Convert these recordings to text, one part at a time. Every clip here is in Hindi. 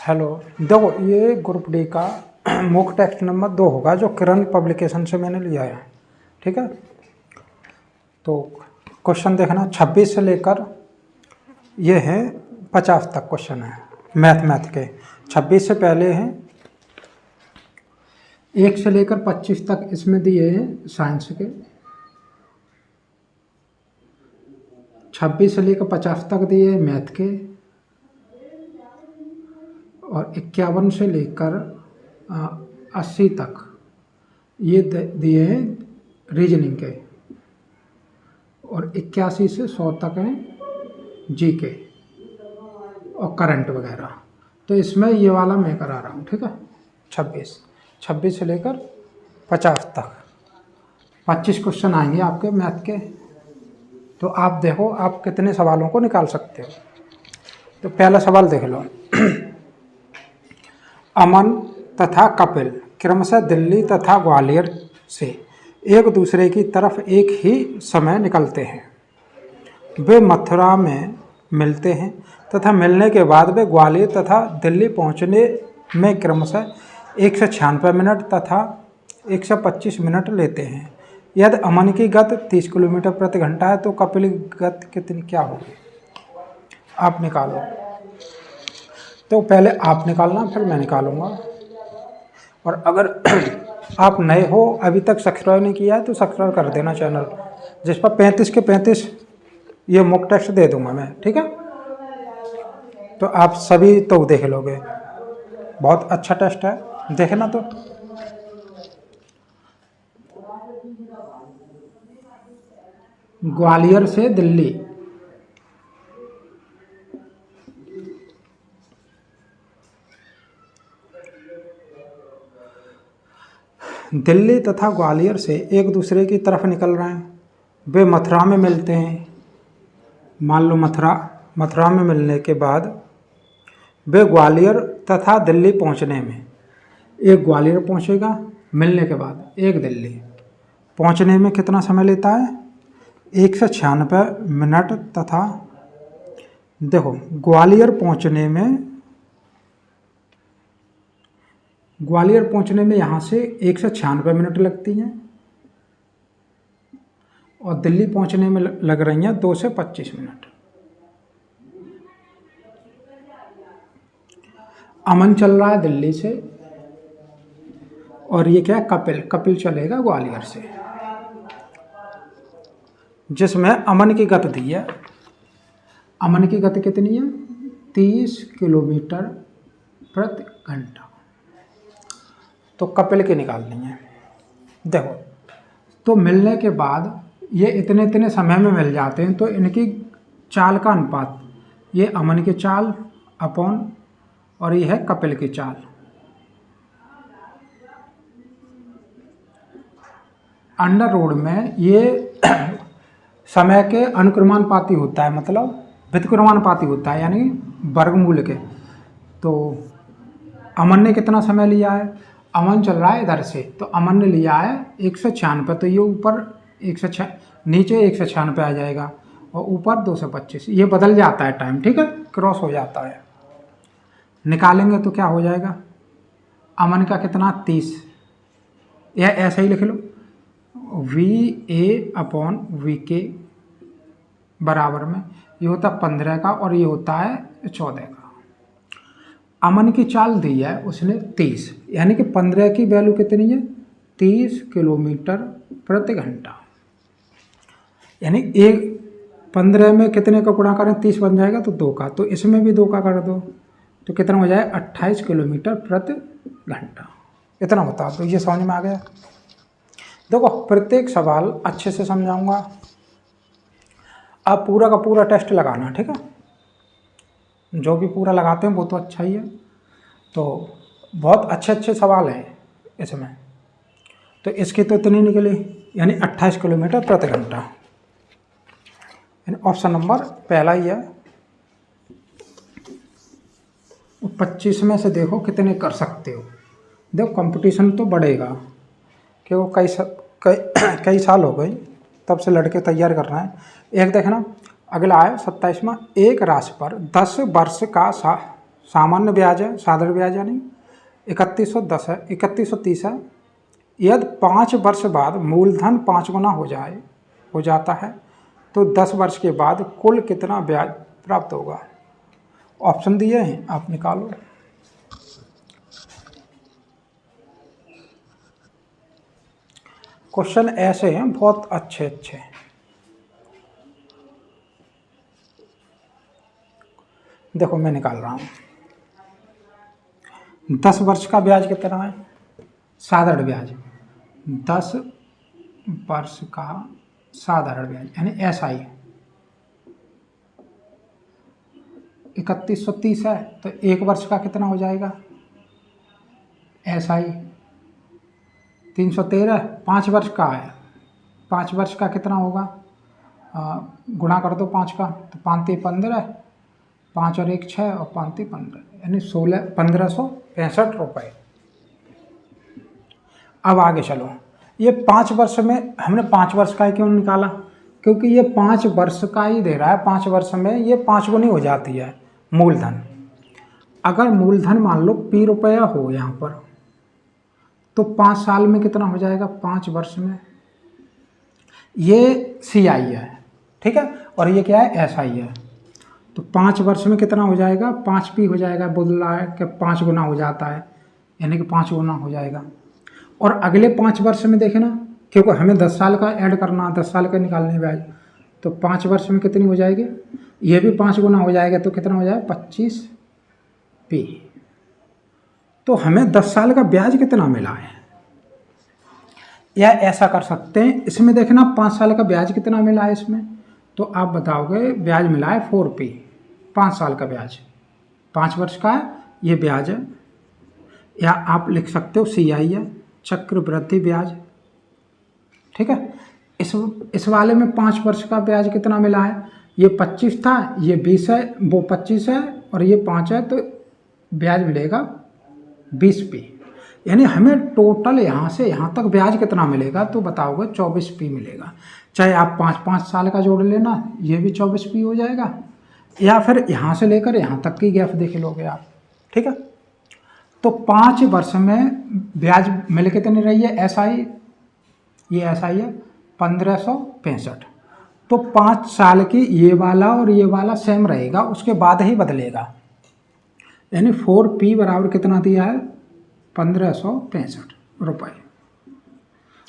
हेलो, देखो ये ग्रुप डी का मुख्य टेक्स्ट नंबर 2 होगा जो किरण पब्लिकेशन से मैंने लिया है। ठीक है, तो क्वेश्चन देखना 26 से लेकर ये है 50 तक क्वेश्चन है मैथ के। 26 से पहले हैं 1 से लेकर 25 तक इसमें दिए हैं साइंस के। 26 से लेकर 50 तक दिए हैं मैथ के, और 51 से लेकर 80 तक ये दिए हैं रीजनिंग के, और 81 से 100 तक हैं जी के और करंट वगैरह। तो इसमें ये वाला मैं करा रहा हूँ। ठीक है, 26 से लेकर 50 तक 25 क्वेश्चन आएंगे आपके मैथ के। तो आप देखो आप कितने सवालों को निकाल सकते हो। तो पहला सवाल देख लो। अमन तथा कपिल क्रमशः दिल्ली तथा ग्वालियर से एक दूसरे की तरफ एक ही समय निकलते हैं। वे मथुरा में मिलते हैं तथा मिलने के बाद वे ग्वालियर तथा दिल्ली पहुंचने में क्रमशः 196 मिनट तथा 125 मिनट लेते हैं। यदि अमन की गति 30 किलोमीटर प्रति घंटा है तो कपिल की गति कितनी क्या होगी? आप निकालो। तो पहले आप निकालना, फिर मैं निकालूंगा। और अगर आप नए हो, अभी तक सब्सक्राइब नहीं किया है तो सब्सक्राइब कर देना चैनल, जिस पर 35 के 35 ये मुख्य टेस्ट दे दूंगा मैं। ठीक है, तो आप सभी तो देख लोगे, बहुत अच्छा टेस्ट है, देखना। तो ग्वालियर से दिल्ली, दिल्ली तथा ग्वालियर से एक दूसरे की तरफ निकल रहे हैं। वे मथुरा में मिलते हैं। मान लो मथुरा में मिलने के बाद वे ग्वालियर तथा दिल्ली पहुंचने में, एक ग्वालियर पहुंचेगा, मिलने के बाद एक दिल्ली पहुंचने में कितना समय लेता है? 196 मिनट। तथा देखो ग्वालियर पहुंचने में यहाँ से 196 मिनट लगती हैं, और दिल्ली पहुंचने में लग रही हैं 2 से 25 मिनट। अमन चल रहा है दिल्ली से, और ये क्या है? कपिल चलेगा ग्वालियर से, जिसमें अमन की गति दी है। अमन की गति कितनी है? 30 किलोमीटर प्रति घंटा। तो कपिल की निकालनी है। देखो, तो मिलने के बाद ये इतने समय में मिल जाते हैं, तो इनकी चाल का अनुपात, ये अमन की चाल अपॉन, और ये है कपिल की चाल। अंडर रूट में ये समय के अनुक्रमानुपाती होता है, मतलब व्युत्क्रमानुपाती होता है, यानी वर्गमूल के। तो अमन ने कितना समय लिया है? अमन चल रहा है इधर से, तो अमन ने लिया है 196, तो ये ऊपर 106, नीचे 196 आ जाएगा, और ऊपर 225। ये बदल जाता है टाइम, ठीक है, क्रॉस हो जाता है। निकालेंगे तो क्या हो जाएगा? अमन का कितना? 30। यह ऐसे ही लिख लो, VA अपॉन VK बराबर में ये होता है 15 का, और ये होता है 14 का। अमन की चाल दी है उसने 30, यानी कि 15 की वैल्यू कितनी है? 30 किलोमीटर प्रति घंटा। यानी 15 में कितने का गुणा करें? 30 बन जाएगा, तो 2 का, तो इसमें भी 2 का कर दो, तो कितना हो जाए? 28 किलोमीटर प्रति घंटा। इतना होता है। तो ये समझ में आ गया। देखो प्रत्येक सवाल अच्छे से समझाऊंगा, अब पूरा का पूरा टेस्ट लगाना। ठीक है, जो भी पूरा लगाते हैं वो तो अच्छा ही है। तो बहुत अच्छे सवाल हैं इसमें। तो इसकी तो इतनी निकली, यानी 28 किलोमीटर प्रति घंटा, यानी ऑप्शन नंबर पहला ही है। 25 में से देखो कितने कर सकते हो। देखो कंपटीशन तो बढ़ेगा, क्योंकि कई साल हो गए तब से लड़के तैयार कर रहे हैं। एक देखना, अगला है 27वां। एक राशि पर 10 वर्ष का सामान्य ब्याज है, साधारण ब्याज है नहीं, 3110 है, 3130 है। यदि 5 वर्ष बाद मूलधन 5 गुना हो जाता है तो 10 वर्ष के बाद कुल कितना ब्याज प्राप्त होगा? ऑप्शन दिए हैं, आप निकालो। क्वेश्चन ऐसे हैं बहुत अच्छे अच्छे। देखो मैं निकाल रहा हूँ। 10 वर्ष का ब्याज कितना है? साधारण ब्याज 10 वर्ष का साधारण ब्याज यानी SI 3130 है, तो 1 वर्ष का कितना हो जाएगा? SI 313, 5 वर्ष का है, 5 वर्ष का कितना होगा? गुणा कर दो 5 का, तो 5 15, 5 और 1 6 और 5 15 यानी 1565 रुपये। अब आगे चलो, ये 5 वर्ष में हमने 5 वर्ष का ही क्यों निकाला? क्योंकि ये 5 वर्ष का ही दे रहा है, 5 वर्ष में ये 5 गुनी हो जाती है मूलधन। अगर मूलधन मान लो P रुपया हो यहाँ पर, तो 5 साल में कितना हो जाएगा? 5 वर्ष में ये CI है, ठीक है, और ये क्या है? SI है। तो 5 वर्ष में कितना हो जाएगा? 5P हो जाएगा। बोल रहा है कि 5 गुना हो जाता है, यानी कि 5 गुना हो जाएगा। और अगले 5 वर्ष में देखे ना, क्योंकि हमें 10 साल का ऐड करना, 10 साल का निकालने ब्याज, तो 5 वर्ष में कितनी हो जाएगी? ये भी 5 गुना हो जाएगा, तो कितना हो जाएगा? 25P। तो हमें 10 साल का ब्याज कितना मिला है? या ऐसा कर सकते हैं, इसमें देखना 5 साल का ब्याज कितना मिला है इसमें, तो आप बताओगे ब्याज मिला है 4P, 5 साल का ब्याज, 5 वर्ष का है ये ब्याज है। या आप लिख सकते हो CI है, चक्रवृद्धि ब्याज, ठीक है। इस वाले में 5 वर्ष का ब्याज कितना मिला है? ये 25 था, ये 20 है, वो 25 है और ये 5 है, तो ब्याज मिलेगा 20P। यानी हमें टोटल यहाँ से यहाँ तक ब्याज कितना मिलेगा? तो बताओगे 24P मिलेगा। चाहे आप 5-5 साल का जोड़ लेना, ये भी 24P हो जाएगा, या फिर यहाँ से लेकर यहाँ तक की गैप देख लोगे आप, ठीक है। तो 5 वर्ष में ब्याज मिल कितनी रही है? SI, ये SI है 1565। तो 5 साल की ये वाला और ये वाला सेम रहेगा, उसके बाद ही बदलेगा। यानी 4P बराबर कितना दिया है? 1565 रुपये।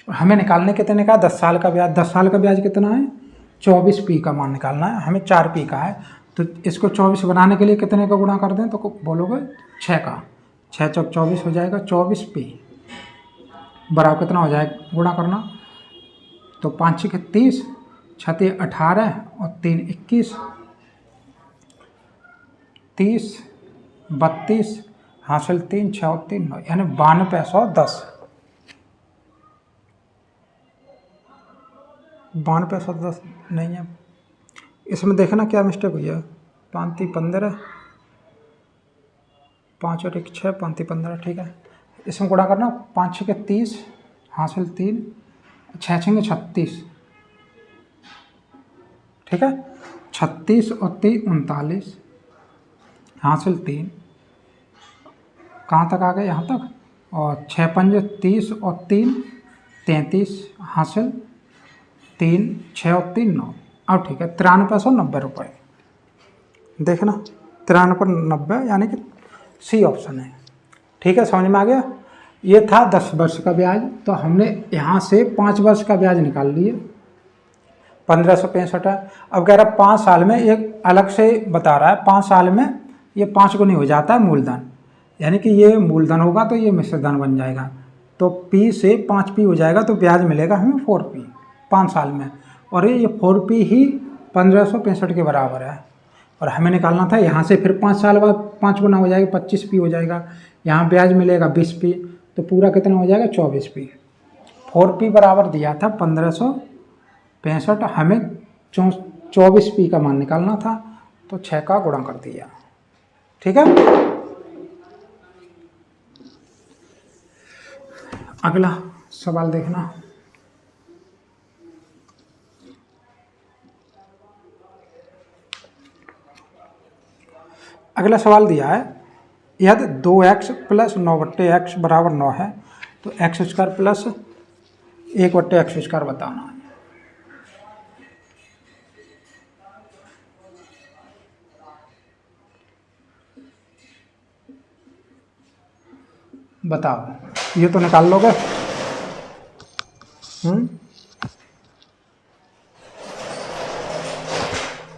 और हमें निकालने कितने का? 10 साल का ब्याज। 10 साल का ब्याज कितना है? 24P का मान निकालना है, हमें 4P का है। तो इसको 24 बनाने के लिए कितने का गुणा कर दें? तो बोलोगे 6 का, 6 चौक 24 हो जाएगा। 24P बराबर कितना हो जाएगा? गुणा करना, तो 5 6 30, 6 18 और 3 21, 30 32, हासिल 3 6 और 3 9, यानी 9210। 9210 नहीं है इसमें, देखना क्या मिस्टेक हुई है। 5 15, 5 और 1 6, 5 15, ठीक है। इसमें गुणा करना, 5 6 30, हासिल 3, 6 6 36, ठीक है। 36 और 3 39, हासिल 3, कहाँ तक आ गए? यहाँ तक। और 6 5 30 और 3 33, हासिल 3 6 और 3 9। अब ठीक है, 9390 रुपये। देखना 9390 यानी कि C ऑप्शन है, ठीक है। समझ में आ गया? ये था 10 वर्ष का ब्याज, तो हमने यहाँ से 5 वर्ष का ब्याज निकाल लिए, 1565 है। अब कह रहा है 5 साल में, एक अलग से बता रहा है, 5 साल में ये 5 गुनी हो जाता है मूलधन, यानी कि ये मूलधन होगा तो ये मिश्रधन बन जाएगा, तो P से 5P हो जाएगा, तो ब्याज मिलेगा हमें 4P 5 साल में। और ये 4P ही 1565 के बराबर है। और हमें निकालना था यहाँ से, फिर 5 साल बाद 5 गुना हो जाएगा, 25P हो जाएगा, यहाँ ब्याज मिलेगा 20P, तो पूरा कितना हो जाएगा? 24P। 4P बराबर दिया था 1565, हमें 24P का मान निकालना था, तो 6 का गुणा कर दिया, ठीक है। अगला सवाल देखना। अगला सवाल दिया है, यदि 2x प्लस 9/x बराबर 9 है तो एक्स स्क्वायर प्लस 1/x² बताना है। बताओ, ये तो निकाल लोगे।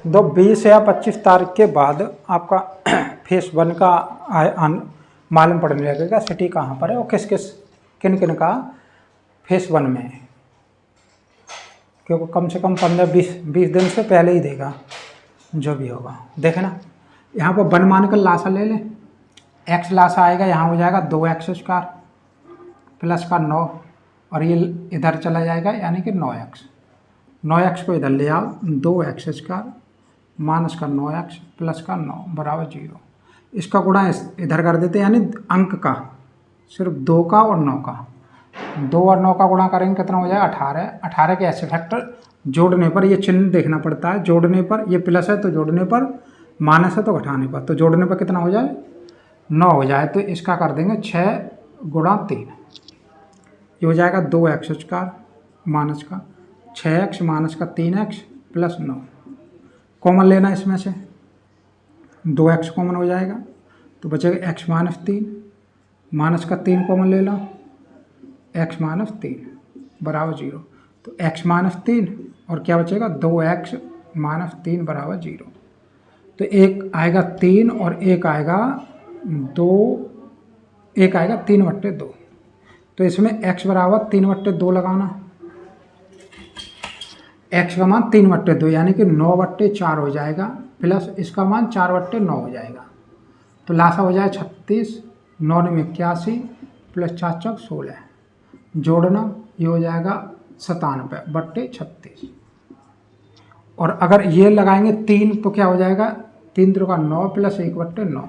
दो 20 या 25 तारीख के बाद आपका फेस 1 का मालूम पड़ने लगेगा सिटी कहाँ पर है और किन किन का फेस 1 में है, क्योंकि कम से कम 15-20 दिन से पहले ही देगा जो भी होगा। देखना यहाँ पर 1 मान कर लासा ले लें, एक्स लासा आएगा, यहाँ हो जाएगा 2x² प्लस का 9 और ये इधर चला जाएगा यानी कि 9x को इधर ले आओ, 2x² माइनस का 9x प्लस का 9 बराबर 0। इसका गुणा इधर कर देते हैं, यानी अंक का सिर्फ 2 का और 9 का, 2 और 9 का गुणा करेंगे कितना हो जाएगा 18। 18 के ऐसे फैक्टर जोड़ने पर ये चिन्ह देखना पड़ता है, जोड़ने पर ये प्लस है तो जोड़ने पर, माइनस है तो घटाने पर, तो जोड़ने पर कितना हो जाए 9 हो जाए, तो इसका कर देंगे 6 गुणा 3, ये हो जाएगा 2x² माइनस का 6x माइनस का 3x प्लस 9। कॉमन लेना इसमें से, 2x कॉमन हो जाएगा तो बचेगा x माइनस 3 माइनस का 3 कॉमन ले लो, x माइनस 3 बराबर 0। तो x माइनस 3 और क्या बचेगा 2x माइनस 3 बराबर 0। तो एक आएगा 3 और एक आएगा 3/2। तो इसमें x बराबर 3/2 लगाना, x का मान 3/2 यानी कि 9/4 हो जाएगा, प्लस इसका मान 4/9 हो जाएगा। तो लासा हो जाए 36, 9 में 81 प्लस 4 चौक 16, जोड़ना ये हो जाएगा 97/36। और अगर ये लगाएंगे 3 तो क्या हो जाएगा 3 3 का 9 प्लस 1/9,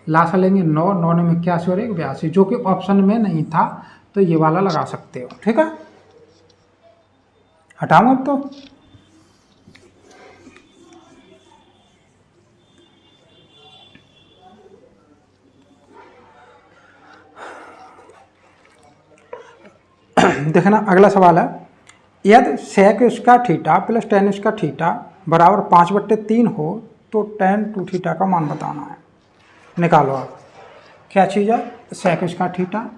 लासा लेंगे 9, 9 में 81 और 1 82, जो कि ऑप्शन में नहीं था तो ये वाला लगा सकते हो। ठीक है, हटाऊं अब तो। देखना अगला सवाल है, यदि sec² प्लस tan² बराबर 5/3 हो तो tan2θ का मान बताना है। निकालो आप, क्या चीज़ है sec²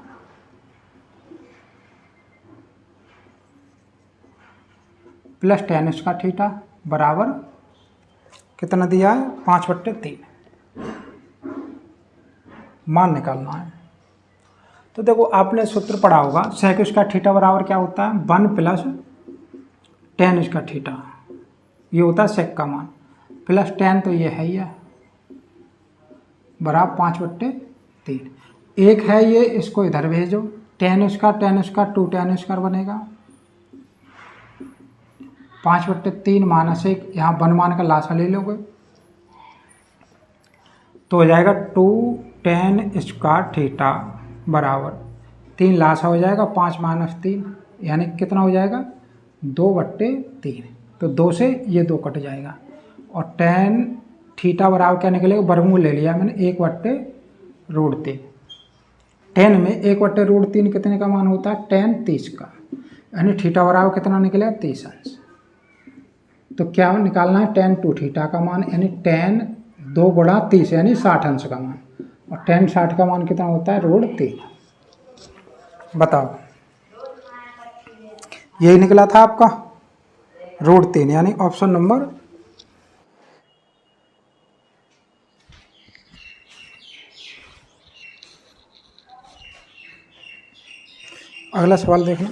प्लस tan² बराबर कितना दिया है 5/3, मान निकालना है। तो देखो आपने सूत्र पढ़ा होगा, sec² बराबर क्या होता है 1 प्लस tan², ये होता है सेक का मान, प्लस tan तो ये है ही है बराबर 5/3। एक है ये, इसको इधर भेजो, tan² 2 tan² बनेगा, 5/3 माइनस 1, यहाँ 1 मान का लासा ले लोगे तो हो जाएगा 2 tan² बराबर 3, लासा हो जाएगा 5 माइनस 3 यानी कितना हो जाएगा 2/3। तो 2 से ये 2 कट जाएगा और tan² बराबर क्या निकलेगा, वर्गमूल ले लिया मैंने 1/√3। tan में 1/√3 कितने का मान होता है tan 30 का, यानी थीटा बराबर कितना निकलेगा 30 अंश। तो क्या निकालना है tan2θ का मान, यानी tan 2 गुणा 30 यानी 60 अंश का मान, और tan 60 का मान कितना होता है √3। बताओ, यही निकला था आपका √3, यानी ऑप्शन नंबर अगला सवाल देखना।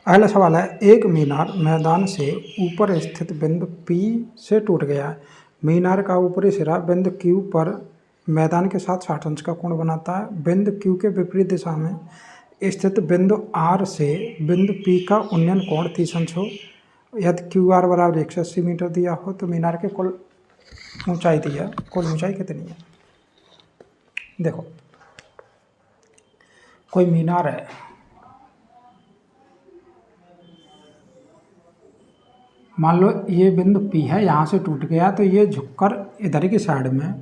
अगला सवाल है, एक मीनार मैदान से ऊपर स्थित बिंदु P से टूट गया है। मीनार का ऊपरी सिरा बिंदु Q पर मैदान के साथ 60 अंश का कोण बनाता है। बिंदु Q के विपरीत दिशा में स्थित बिंदु R से बिंदु P का उन्नयन कोण 30 अंश हो। यदि QR बराबर 180 मीटर दिया हो तो मीनार के कुल ऊंचाई दिया, कुल ऊंचाई कितनी है। देखो कोई मीनार है, मान लो ये बिंदु P है, यहाँ से टूट गया तो ये झुककर इधर की साइड में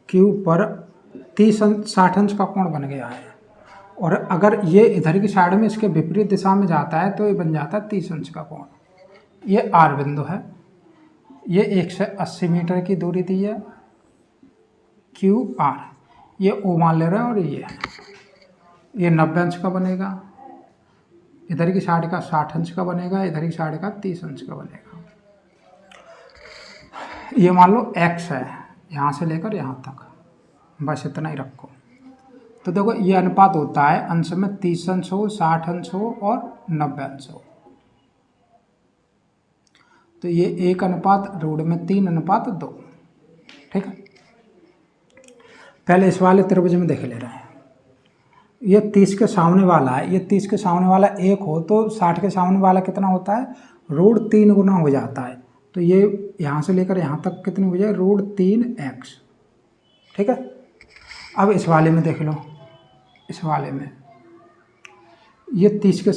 क्यू पर 60 अंश का कोण बन गया है। और अगर ये इधर की साइड में इसके विपरीत दिशा में जाता है तो ये बन जाता है 30 अंश का कोण। ये आर बिंदु है, ये 180 मीटर की दूरी दी है, क्यू आर, ये ओ मान ले रहे हैं, और ये 90 अंश का बनेगा, इधर की साइड का 60 अंश का बनेगा, इधर की साइड का 30 अंश का बनेगा। ये मान लो x है, यहाँ से लेकर यहाँ तक, बस इतना ही रखो। तो देखो ये अनुपात होता है अंश में 30 अंश हो, 60 अंश हो और 90 अंश हो। तो ये 1:3:2, ठीक है। पहले इस वाले त्रिभुज में देख ले रहे हैं, ये 30 के सामने वाला है, ये 30 के सामने वाला 1 हो तो 60 के सामने वाला कितना होता है, √3 गुना हो जाता है। तो ये यहाँ से लेकर यहाँ तक कितनी हो जाए, √3x, ठीक है। अब इस वाले में देख लो, इस वाले में ये 30 के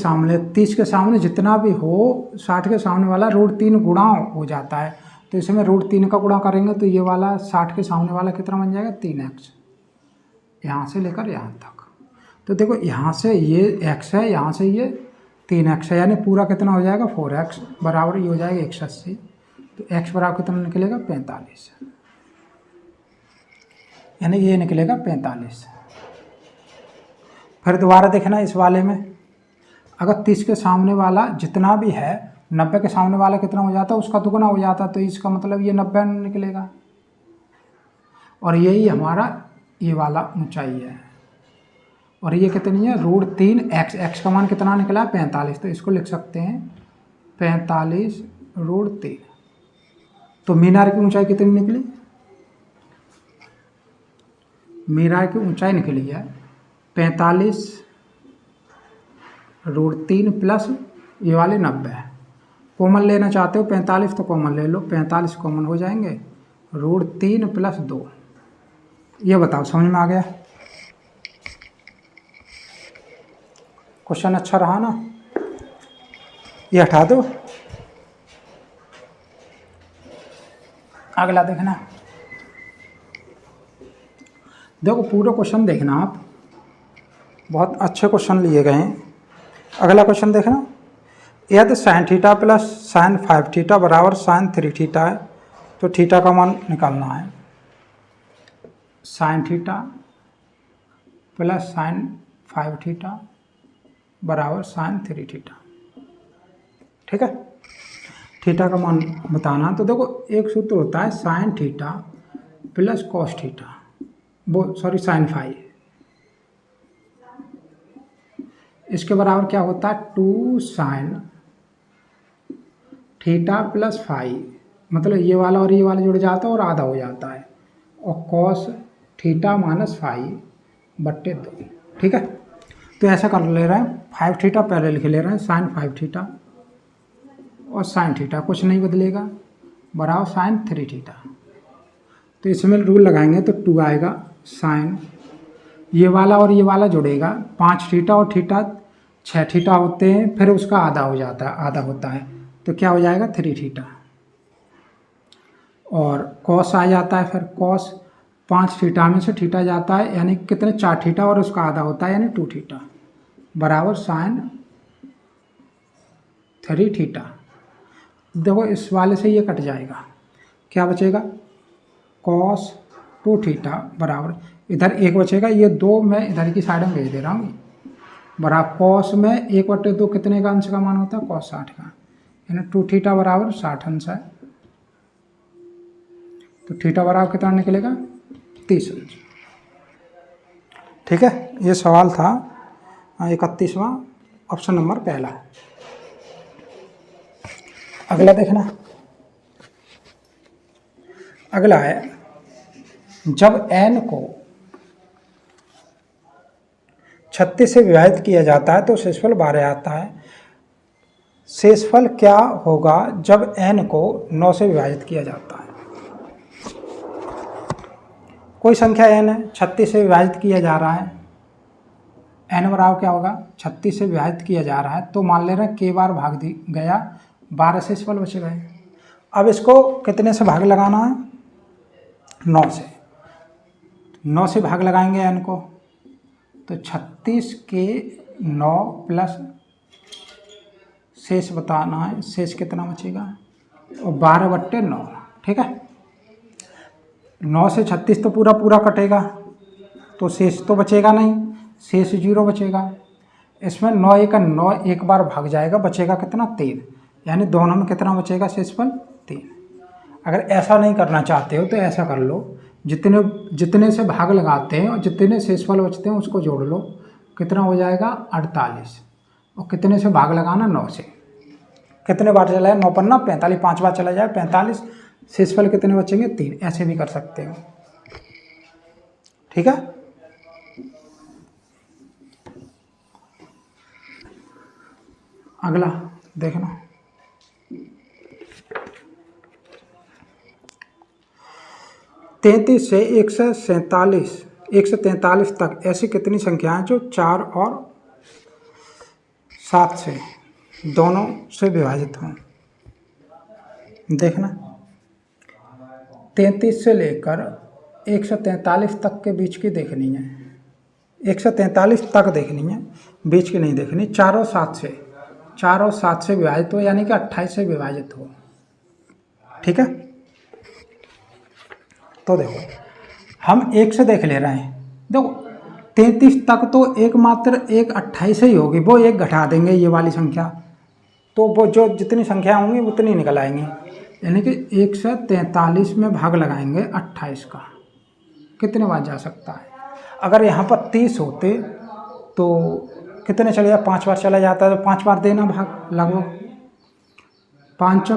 सामने जितना भी हो 60 के सामने वाला √3 गुणा हो जाता है। तो इसमें √3 का गुणा करेंगे तो ये वाला 60 के सामने वाला कितना बन जाएगा, 3x, यहाँ से लेकर यहाँ तक। तो देखो यहाँ से ये x है, यहाँ से ये 3x है, यानी पूरा कितना हो जाएगा, 4x बराबर ये हो जाएगा 180। तो x बराबर कितना निकलेगा, 45, यानी ये निकलेगा 45। फिर दोबारा देखना इस वाले में, अगर 30 के सामने वाला जितना भी है 90 के सामने वाला कितना हो जाता है, उसका दुगुना हो जाता है। तो इसका मतलब ये 90 निकलेगा, और यही हमारा ये वाला ऊंचाई है, और ये कितनी है, √3x, x का मान कितना निकला है, 45। तो इसको लिख सकते हैं 45 √3। तो मीनार की ऊंचाई कितनी निकली, मीनार की ऊंचाई निकली है 45 √3 प्लस ये वाले 90। कॉमन लेना चाहते हो 45 तो कॉमन ले लो, 45 कॉमन हो जाएंगे, √3 + 2। ये बताओ समझ में आ गया, क्वेश्चन अच्छा रहा ना। ये हटा दो, अगला देखना। देखो पूरा क्वेश्चन देखना आप, बहुत अच्छे क्वेश्चन लिए गए हैं। अगला क्वेश्चन देखना, यदि sin θ + sin 5θ बराबर sin 3θ है तो थीटा का मान निकालना है। sin θ + sin 5θ बराबर sin 3θ, ठीक है। थीटा का मान बताना, तो देखो एक सूत्र होता है sin θ + cos θ, sin फाई, इसके बराबर क्या होता है 2 sin θ + फाई, मतलब ये वाला और ये वाला जुड़ जाता है और आधा हो जाता है, और cos θ - फाई बट्टे 2, ठीक है। तो ऐसा कर ले रहे हैं, 5θ पहले लिख ले रहे हैं, sin 5θ और sin θ कुछ नहीं बदलेगा, बराबर sin 3θ। तो इसमें रूल लगाएंगे तो 2 आएगा, sin ये वाला और ये वाला जुड़ेगा, 5θ और θ 6θ होते हैं, फिर उसका आधा हो जाता है, आधा होता है, तो क्या हो जाएगा 3θ। और cos आ जाता है, फिर cos 5θ में से θ जाता है, यानी कितने 4θ और उसका आधा होता है, यानी 2θ बराबर sin 3θ। देखो इस वाले से ये कट जाएगा, क्या बचेगा, cos 2θ बराबर, इधर 1 बचेगा, ये 2 मैं इधर की साइड में भेज दे रहा हूँ, बराबर cos में 1/2 कितने का अंश का मान होता है, cos 60 का, यानी 2θ बराबर 60 अंश है। तो θ बराबर कितना निकलेगा, 30 अंश, ठीक है। ये सवाल था 31वां, ऑप्शन नंबर पहला। अगला देखना, अगला है, जब n को 36 से विभाजित किया जाता है तो शेषफल 12 आता है। शेषफल क्या होगा जब n को 9 से विभाजित किया जाता है। कोई संख्या n है, 36 से विभाजित किया जा रहा है, n बराबर क्या होगा, 36 से विभाजित किया जा रहा है, तो मान ले रहे हैं k बार भाग दी गया, 12 शेषफल बच गए। अब इसको कितने से भाग लगाना है, 9 से। 9 से भाग लगाएंगे n को, तो 36 के 9 प्लस शेष बताना है, शेष कितना बचेगा, और 12/9। ठीक है, 9 से 36 तो पूरा पूरा कटेगा, तो शेष तो बचेगा नहीं, शेष 0 बचेगा। इसमें 9 एक 9 एक बार भाग जाएगा, बचेगा कितना, 3, यानी दोनों में कितना बचेगा शेषफल, 3। अगर ऐसा नहीं करना चाहते हो तो ऐसा कर लो, जितने से भाग लगाते हैं और जितने शेषफल बचते हैं उसको जोड़ लो, कितना हो जाएगा 48, और कितने से भाग लगाना, 9 से। कितने बार चला है, 9 पर 9 45, 5 बार चला जाए 45, शेषफल कितने बचेंगे, 3। ऐसे भी कर सकते हो। ठीक है, अगला देखना, तैंतीस से 143 तक ऐसी कितनी संख्याएं जो 4 और 7 से दोनों से विभाजित हों। देखना, 33 से लेकर 143 तक के बीच की देखनी है, 143 तक देखनी है, बीच की नहीं देखनी। 4 और 7 से विभाजित हो, यानी कि 28 से विभाजित हो। ठीक है, तो देखो हम 1 से देख ले रहे हैं। देखो 33 तक तो एकमात्र एक 28 ही होगी, वो एक घटा देंगे ये वाली संख्या, तो वो जो जितनी संख्या होंगी उतनी निकल आएंगी। यानी कि 143 में भाग लगाएंगे 28 का, कितने बार जा सकता है। अगर यहाँ पर 30 होते तो कितने चले जाए, 5 बार चला जाता है, तो 5 बार देना भाग लगभग। 5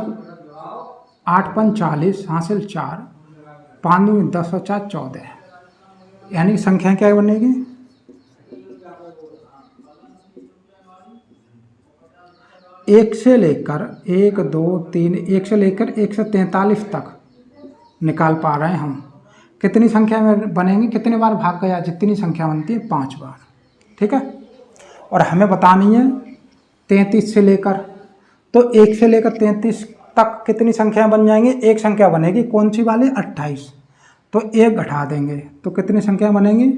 8 5 40 हासिल 4, 5 दूनी 10 और 4 14, यानी संख्या क्या बनेगी, 1 से लेकर 1 2 3 1 से लेकर 143 तक निकाल पा रहे हैं हम। कितनी संख्या में बनेंगी, कितने बार भाग गया, जितनी संख्या बनती है 5 बार। ठीक है, और हमें बतानी है 33 से लेकर, तो 1 से लेकर 33 तक कितनी संख्या बन जाएंगी, एक संख्या बनेगी, कौन सी वाली, 28, तो एक घटा देंगे तो कितनी संख्या बनेंगी,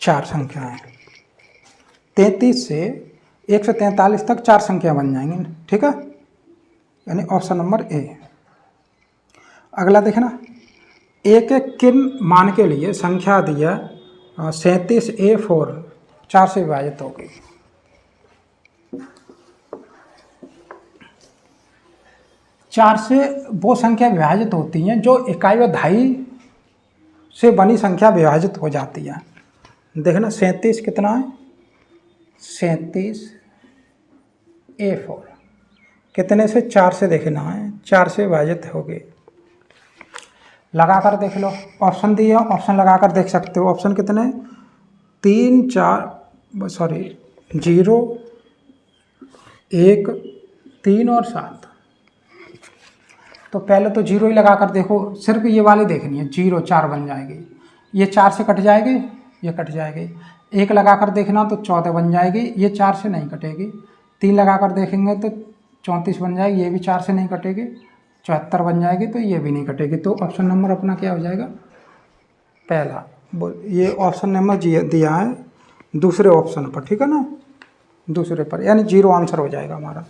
4 संख्याएं। 33 से 143 तक 4 संख्या बन जाएंगी। ठीक है, यानी ऑप्शन नंबर ए। अगला देखना, एक किन मान के लिए संख्या दिया 37A4 4 से विभाजित हो गई। चार से वो संख्या विभाजित होती हैं जो इकाई व दहाई से बनी संख्या विभाजित हो जाती है। देखना 37 कितना है, 37A4 कितने से, 4 से देखना है, 4 से विभाजित हो गई। लगा कर देख लो, ऑप्शन दिए, ऑप्शन लगा कर देख सकते हो। ऑप्शन कितने, 3 4 सॉरी 0 1 3 और 7। तो पहले तो 0 ही लगा कर देखो, सिर्फ ये वाली देखनी है, 0 4 बन जाएगी, ये 4 से कट जाएगी, ये कट जाएगी। 1 लगा कर देखना तो 14 बन जाएगी, ये 4 से नहीं कटेगी। 3 लगा कर देखेंगे तो 34 बन जाएगी, ये भी 4 से नहीं कटेगी। 74 बन जाएगी, तो ये भी नहीं कटेगी। तो ऑप्शन नंबर अपना क्या हो जाएगा, पहला। ये ऑप्शन नंबर दिया है दूसरे ऑप्शन पर, ठीक है ना, दूसरे पर, यानी 0 आंसर हो जाएगा हमारा।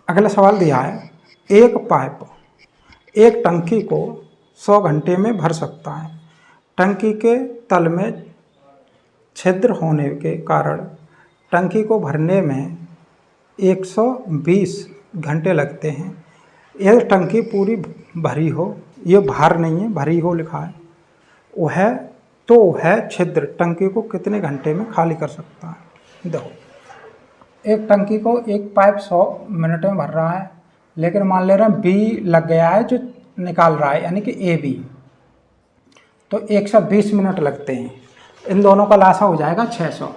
अगला सवाल दिया है, एक पाइप एक टंकी को 100 घंटे में भर सकता है। टंकी के तल में छिद्र होने के कारण टंकी को भरने में 120 घंटे लगते हैं। यह टंकी पूरी भरी हो, ये भार नहीं है, भरी हो लिखा है, वह छिद्र टंकी को कितने घंटे में खाली कर सकता है। देखो, एक टंकी को एक पाइप 100 मिनट में भर रहा है, लेकिन मान ले रहे हैं बी लग गया है जो निकाल रहा है, यानी कि ए बी, तो 120 मिनट लगते हैं। इन दोनों का लासा हो जाएगा 600।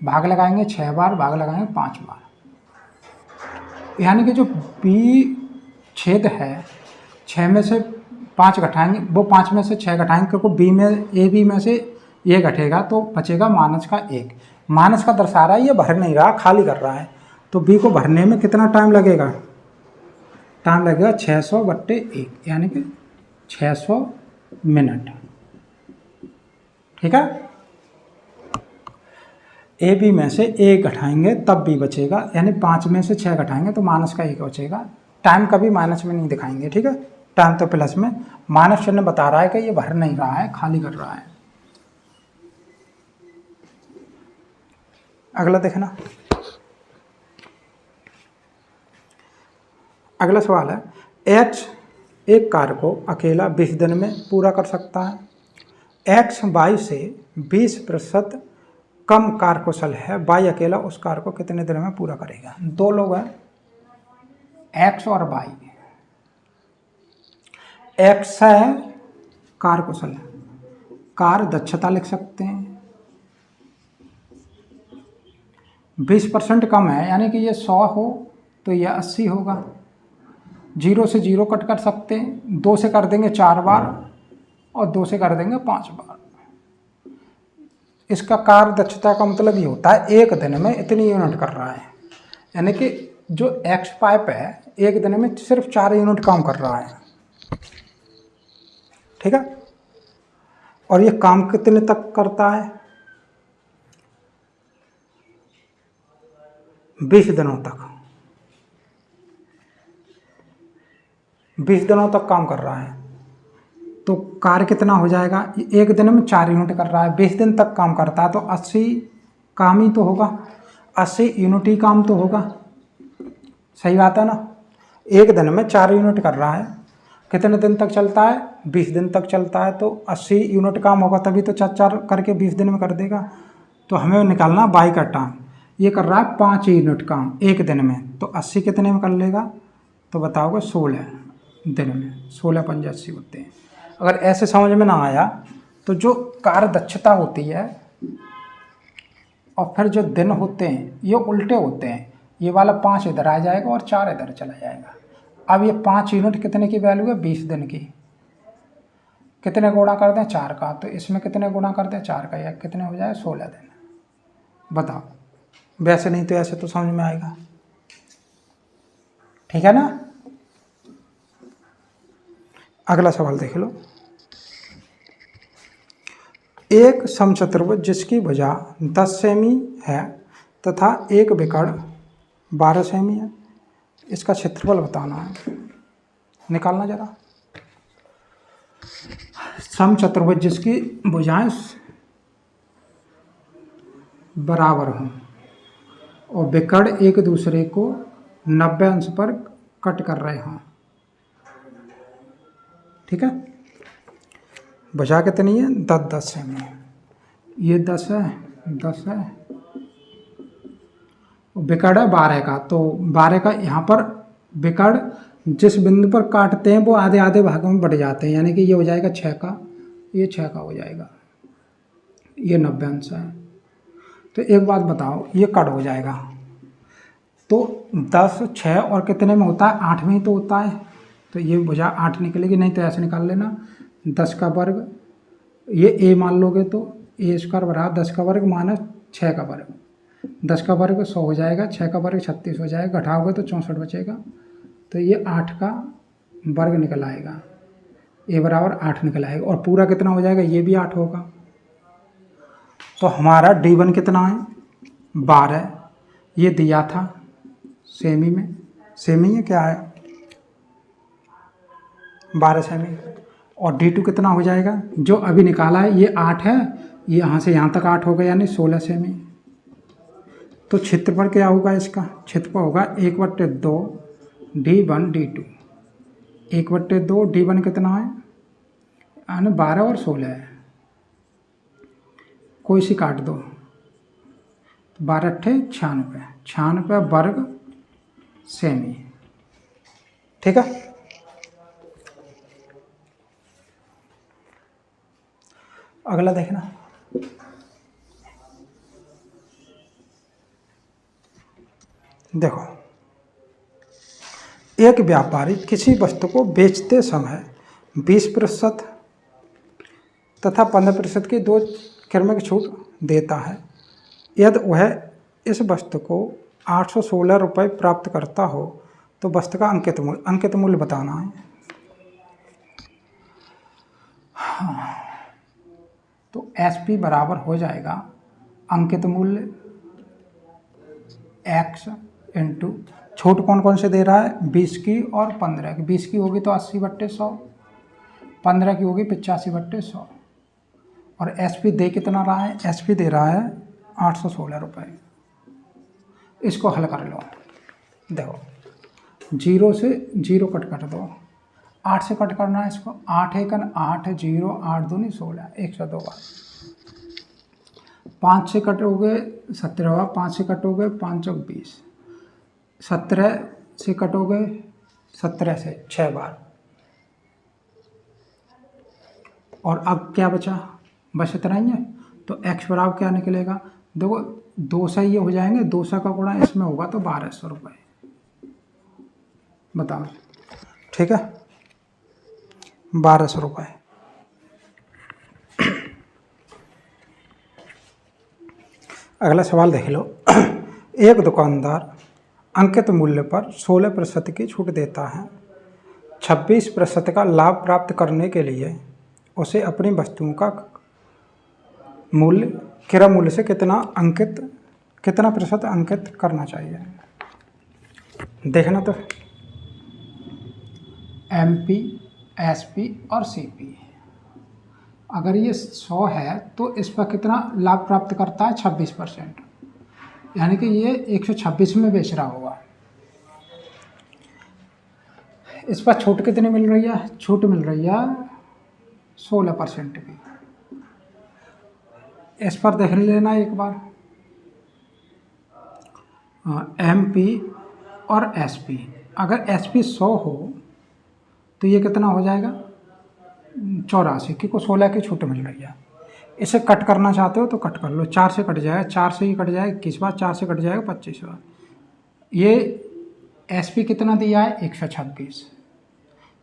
भाग लगाएंगे 6 बार, भाग लगाएंगे 5 बार, यानी कि जो बी छेद है 6 में से 5 घटाएंगे, वो 5 में से 6 घटाएंगे, क्योंकि बी में ए बी में से ये घटेगा तो बचेगा माइनस का 1, माइनस का दर्शा रहा है, ये भर नहीं रहा, खाली कर रहा है। तो बी को भरने में कितना टाइम लगेगा? टाइम लगेगा 600/1, यानी कि 600 मिनट। ठीक है। ए बी में से 1 घटाएंगे तब बी बचेगा, यानी 5 में से 6 घटाएंगे तो माइनस का 1 बचेगा। टाइम कभी माइनस में नहीं दिखाएंगे। ठीक है, टाइम तो प्लस में, माइनस चिन्ह बता रहा है कि ये भर नहीं रहा है, खाली कर रहा है। अगला देखना, अगला सवाल है, एक्स एक कार्य को अकेला 20 दिन में पूरा कर सकता है। एक्स वाई से 20% कम कार्यकुशल है, वाई अकेला उस कार्य को कितने दिन में पूरा करेगा? 2 लोग हैं, एक्स और वाई। एक्स है कार्यकुशल, कार्य दक्षता लिख सकते हैं। 20% कम है, यानी कि ये 100 हो तो ये 80 होगा। 0 से 0 कट कर सकते हैं, 2 से कर देंगे 4 बार और 2 से कर देंगे 5 बार। इसका कार्य दक्षता का मतलब ये होता है एक दिन में इतनी यूनिट कर रहा है, यानी कि जो एक्स पाइप है एक दिन में सिर्फ 4 यूनिट काम कर रहा है। ठीक है, और ये काम कितने तक करता है? 20 दिनों तक। 20 दिनों तक काम कर रहा है, तो कार्य कितना हो जाएगा? एक दिन में 4 यूनिट कर रहा है, 20 दिन तक काम करता है तो 80 काम ही तो होगा, 80 यूनिट ही काम तो होगा। सही बात है ना? एक दिन में 4 यूनिट कर रहा है, कितने दिन तक चलता है? 20 दिन तक चलता है, तो 80 यूनिट काम होगा, तभी तो 4 करके 20 दिन में कर देगा। तो हमें निकालना बाई का टाइम। ये कर रहा है 5 यूनिट काम एक दिन में, तो 80 कितने में कर लेगा? तो बताओगे 16 दिन में। 16 पंजे 80 होते हैं। अगर ऐसे समझ में ना आया तो जो कार्य दक्षता होती है और फिर जो दिन होते हैं ये उल्टे होते हैं। ये वाला 5 इधर आ जाएगा और 4 इधर चला जाएगा। अब ये 5 यूनिट कितने की वैल्यू है? 20 दिन की। कितने गुणा कर दें? 4 का। तो इसमें कितने गुणा कर दें? 4 का। या कितने हो जाए? 16 दिन। बताओ, वैसे नहीं तो ऐसे तो समझ में आएगा। ठीक है ना? अगला सवाल देख लो। एक समचतुर्भुज जिसकी भुजा 10 सेमी है तथा एक विकर्ण 12 सेमी है, इसका क्षेत्रफल बताना है। निकालना जरा। समचतुर्भुज जिसकी भुजाएं बराबर हों और विकर्ण एक दूसरे को 90 अंश पर कट कर रहे हों। ठीक है, भुजा कितनी है? 10 सेमी। ये 10 है, 10 है, विकर्ण है 12 का। तो 12 का यहाँ पर विकर्ण जिस बिंदु पर काटते हैं वो आधे आधे भागों में बढ़ जाते हैं, यानी कि ये हो जाएगा 6 का, ये 6 का हो जाएगा, ये 90 अंश है। तो एक बात बताओ, ये कट हो जाएगा तो 10 6 और कितने में होता है? 8 में ही तो होता है। तो ये भुजा 8 निकलेगी, नहीं तो ऐसे निकाल लेना 10 का वर्ग, ये a मान लोगे तो a² बराबर 10 का वर्ग माइनस 6 का वर्ग। 10 का वर्ग 100 हो जाएगा, 6 का वर्ग 36 हो जाएगा, घटाओगे तो 64 बचेगा। तो ये 8 का वर्ग निकल आएगा, a बराबर 8 निकल आएगा। और पूरा कितना हो जाएगा? ये भी 8 होगा। तो हमारा d1 कितना है? 12। ये दिया था सेमी में, सेमी है क्या है? 12 सेमी। और d2 कितना हो जाएगा? जो अभी निकाला है ये 8 है, ये यहाँ से यहाँ तक 8 होगा, यानी 16 सेमी। तो क्षेत्रफल क्या होगा इसका? क्षेत्रफल होगा 1/2 d1 d2। 1/2 d1 कितना है? यानी 12 और 16 है, कोई सी काट दो। 12 × 96, 96 वर्ग सेमी। ठीक है, अगला देखना। देखो, एक व्यापारी किसी वस्तु को बेचते समय 20% तथा 15% की 2 क्रमिक छूट देता है यदि वह इस वस्तु को 816 रुपये प्राप्त करता हो तो वस्तु का अंकित मूल्य बताना है। हाँ, तो SP बराबर हो जाएगा अंकित मूल्य x इंटू छूट कौन कौन से दे रहा है, 20 की और 15 की। 20 की होगी तो 80/100, 15 की होगी 85/100। और SP दे कितना रहा है, SP दे रहा है 816 रुपये। इसको हल कर लो। देखो 0 से 0 कट कर दो, 8 से कट करना है इसको। 8 1 8, 0 8 2 16, 102 बार। 5 से कटोगे 17 बार, 5 से कटोगे 5 चौक 20, 17 से कटोगे 17 से 6 बार। और अब क्या बचा, बस इतना ही है। तो x बराबर क्या निकलेगा, देखो 2 से ये हो जाएंगे, 2 का गुणा इसमें होगा तो 1200 रुपये। बताओ, ठीक है, 1200 रुपये। अगला सवाल देख लो। एक दुकानदार अंकित मूल्य पर 16% की छूट देता है। 26% का लाभ प्राप्त करने के लिए उसे अपनी वस्तुओं का मूल्य क्रय मूल्य से कितना प्रतिशत अंकित करना चाहिए। देखना तो MP, SP और CP। अगर ये 100 है तो इस पर कितना लाभ प्राप्त करता है, 26%, यानी कि ये 126 में बेच रहा होगा। इस पर छूट कितनी मिल रही है, छूट मिल रही है 16% की। इस पर देख लेना एक बार, MP और SP। अगर SP 100 हो तो ये कितना हो जाएगा, 84, क्योंकि 16 की छूट मिल रही है। इसे कट करना चाहते हो तो कट कर लो, 4 से कट जाएगा, 4 से ही कट जाएगा 21 बार, 4 से कट जाएगा 25 बार। ये SP कितना दिया है, 126।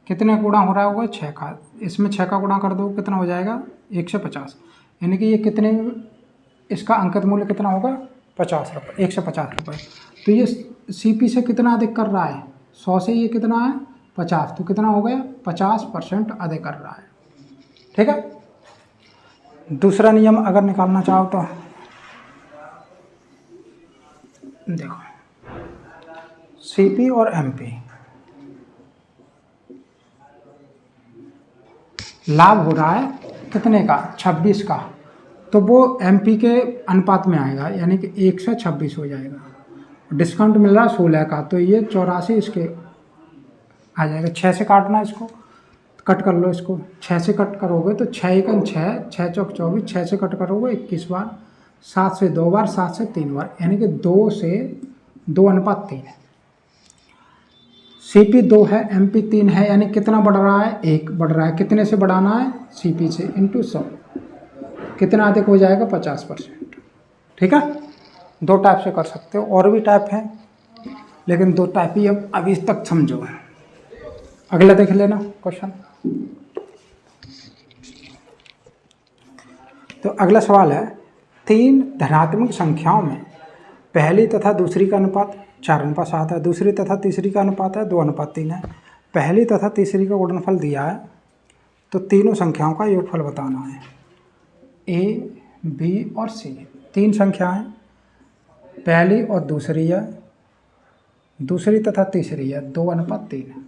कितने गुणा हो रहा होगा, 6 का। इसमें 6 का गुणा कर दो, कितना हो जाएगा, 150। यानी कि ये कितने, इसका अंकित मूल्य कितना होगा, 50 रुपये, 150 रुपये। तो ये CP से कितना अधिक कर रहा है, 100 से ये कितना है 50, तो कितना हो गया, 50% अधिक कर रहा है। ठीक है। दूसरा नियम अगर निकालना चाहो तो देखो, CP और MP लाभ हो रहा है कितने का, 26 का, तो वो MP के अनुपात में आएगा, यानी कि 126 हो जाएगा। डिस्काउंट मिल रहा है 16 का, तो ये 84 इसके आ जाएगा। 6 से काटना, इसको कट कर लो। इसको 6 से कट करोगे तो 6 1 6, 6 चौक 24, 6 से कट करोगे 21 बार, 7 से 2 बार, 7 से 3 बार, यानी कि 2 से 2:3 है। CP 2 है, MP 3 है, यानी कितना बढ़ रहा है, 1 बढ़ रहा है। कितने से बढ़ाना है, CP से, इंटू 100, कितना अधिक हो जाएगा, 50%। ठीक है। 2 टाइप से कर सकते हो, और भी टाइप हैं, लेकिन 2 टाइप ही अब अभी तक समझो। अगला देख लेना क्वेश्चन। तो अगला सवाल है, 3 धनात्मक संख्याओं में पहली तथा दूसरी का अनुपात 4:7 है, दूसरी तथा तीसरी का अनुपात है 2:3 है। पहली तथा तीसरी का गुणनफल दिया है, तो तीनों संख्याओं का योगफल बताना है। A, B और C 3 संख्याएं, पहली और दूसरी है, दूसरी तथा तीसरी है, 2:3।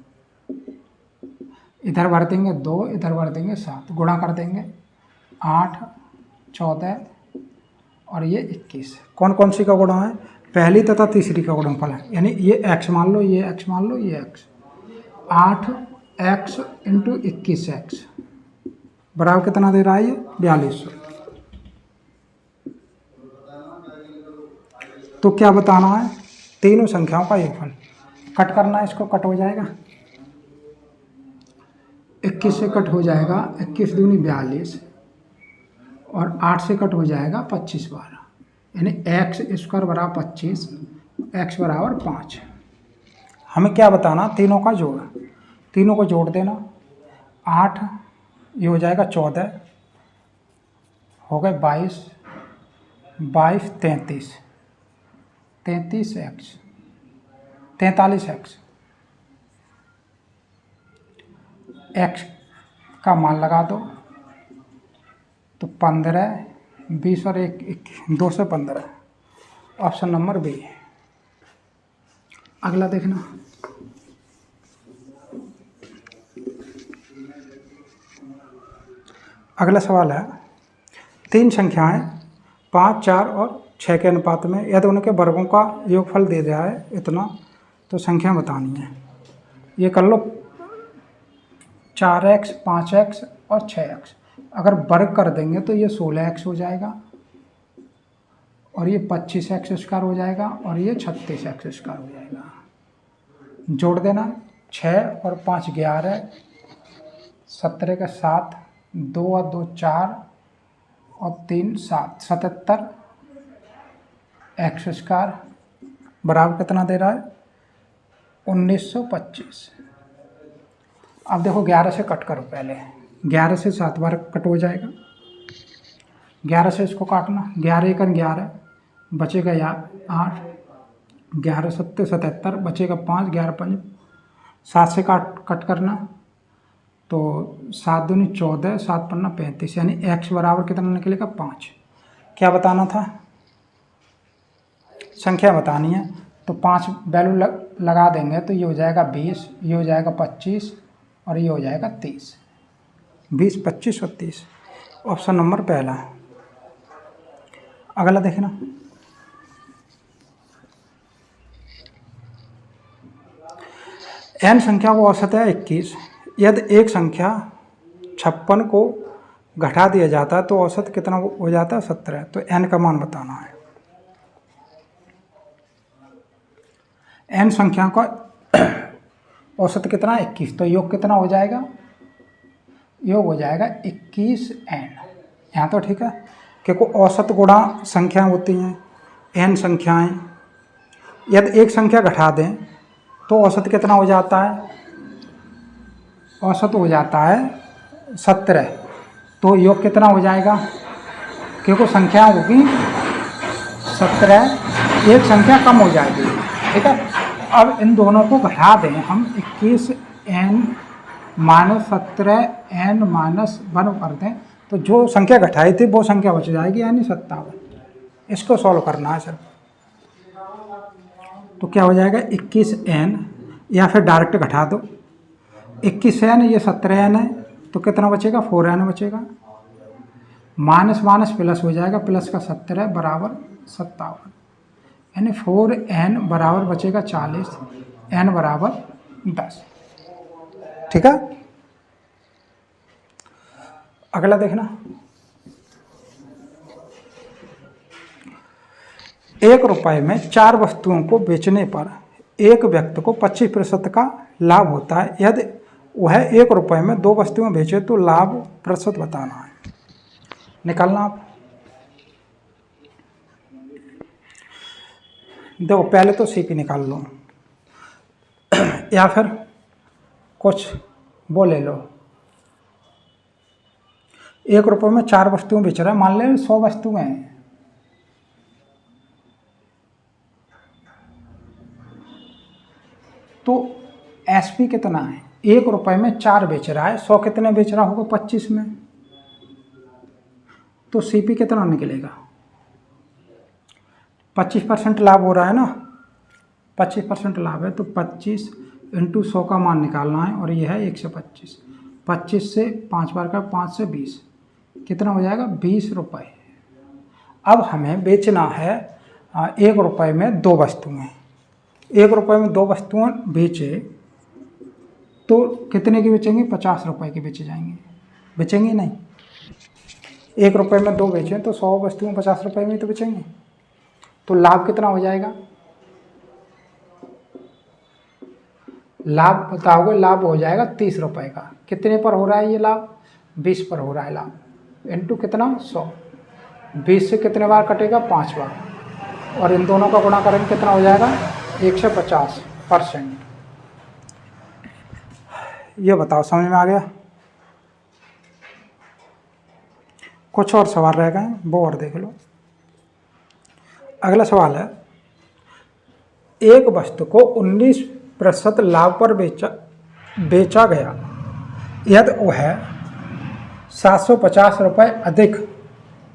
इधर भर देंगे 2, इधर भर देंगे 7, गुणा कर देंगे 8, 14 और ये 21। कौन कौन सी का गुणा है, पहली तथा तीसरी का गुणनफल है, यानी ये x मान लो, ये x मान लो, ये x। 8x इंटू 21x बराबर कितना दे रहा है, ये 4200। तो क्या बताना है, तीनों संख्याओं का योगफल। कट करना है, इसको कट हो जाएगा, 21 से कट हो जाएगा 21 दूनी 42, और 8 से कट हो जाएगा 25 बार, यानी x² बराबर 25, x बराबर 5। हमें क्या बताना, तीनों का जोड़, तीनों को जोड़ देना। 8 ये हो जाएगा 14, हो गए 22, 22 33 33x 43x x का मान लगा दो तो 15 20 और 1 215। Option number B. अगला देखना, अगला सवाल है, तीन संख्याएं 5 4 और 6 के अनुपात में यदि उनके वर्गों का योगफल दे दिया है इतना तो संख्या बतानी है। ये कर लो 4x 5x और 6x, अगर वर्ग कर देंगे तो ये 16x हो जाएगा और ये 25x स्क्वायर हो जाएगा और ये 36x स्क्वायर हो जाएगा। जोड़ देना, 6 और 5 11, 17 का 7, 2 और 2 4 और 3 7, 77 एक्स स्क्वायर बराबर कितना दे रहा है 1925। अब देखो 11 से कट करो, पहले 11 से 7 बार कट हो जाएगा, 11 से इसको काटना, 11 1 11 बचेगा 8, 11 7 77 बचेगा 5, 11 5 7 से कट करना तो 7 दूनी 14, 7 पन्ना 35, यानी x बराबर कितना निकलेगा 5। क्या बताना था, संख्या बतानी है। तो 5 वैल्यू लगा देंगे तो ये हो जाएगा 20, ये हो जाएगा 25 और ये हो जाएगा 30। 20 25 और 30, ऑप्शन नंबर पहला। अगला देखना, n संख्या को औसत है 21, यदि एक संख्या 56 को घटा दिया जाता है तो औसत कितना हो जाता है 17। तो n का मान बताना है। n संख्या का औसत कितना 21, तो योग कितना हो जाएगा, योग हो जाएगा 21n। यहाँ तो ठीक है, क्योंकि औसत गुणा संख्याएं होती हैं n संख्याएं, यदि एक संख्या घटा दें तो औसत कितना हो जाता है, औसत हो जाता है 17। तो योग कितना हो जाएगा, क्योंकि संख्या होगी 17, एक संख्या कम हो जाएगी, ठीक है। अब इन दोनों को घटा दें हम, 21n माइनस 17n माइनस 1 कर दें तो जो संख्या घटाई थी वो संख्या बच जाएगी, यानी 57। इसको सॉल्व करना है सर। तो क्या हो जाएगा 21n, या फिर डायरेक्ट घटा दो, 21n ये 17n है तो कितना बचेगा 4n बचेगा, माइनस माइनस प्लस हो जाएगा, प्लस का 17 बराबर 57, यानी 4n बराबर बचेगा 40, n बराबर 10। ठीक है। अगला देखना, 1 रुपए में 4 वस्तुओं को बेचने पर एक व्यक्ति को 25% का लाभ होता है। यदि वह 1 रुपए में 2 वस्तुएं बेचे तो लाभ प्रतिशत बताना है, निकालना आप। देखो पहले तो सीपी निकाल लो या फिर कुछ वो ले लो। 1 रुपए में 4 वस्तुएं बेच रहा है, मान ले 100 वस्तुएं हैं, तो एसपी कितना है, 1 रुपए में 4 बेच रहा है, 100 कितने बेच रहा होगा 25 में, तो सीपी कितना निकलेगा, 25% लाभ हो रहा है ना, 25% लाभ है तो 25 इंटू 100 का मान निकालना है और यह है 125। 25 से 5 बार का 5 से 20 कितना हो जाएगा 20 रुपये। अब हमें बेचना है 1 रुपए में 2 वस्तुएं, 1 रुपए में 2 वस्तुएं बेचे तो कितने की बेचेंगे 50 रुपए की बेचे जाएंगे, बेचेंगे नहीं। 1 रुपए में 2 बेचे तो 100 वस्तुएं 50 रुपए में तो बेचेंगे, तो लाभ कितना हो जाएगा, लाभ बताओगे, लाभ हो जाएगा 30 रुपए का। कितने पर हो रहा है ये लाभ, 20 पर हो रहा है लाभ, इंटू कितना 100, 20 से कितने बार कटेगा 5 बार, और इन दोनों का गुणा करेंगे कितना हो जाएगा 150%। ये बताओ समझ में आ गया। कुछ और सवाल रह गए वो और देख लो। अगला सवाल है, एक वस्तु को 19% लाभ पर बेचा गया यदि वह 750 रुपये अधिक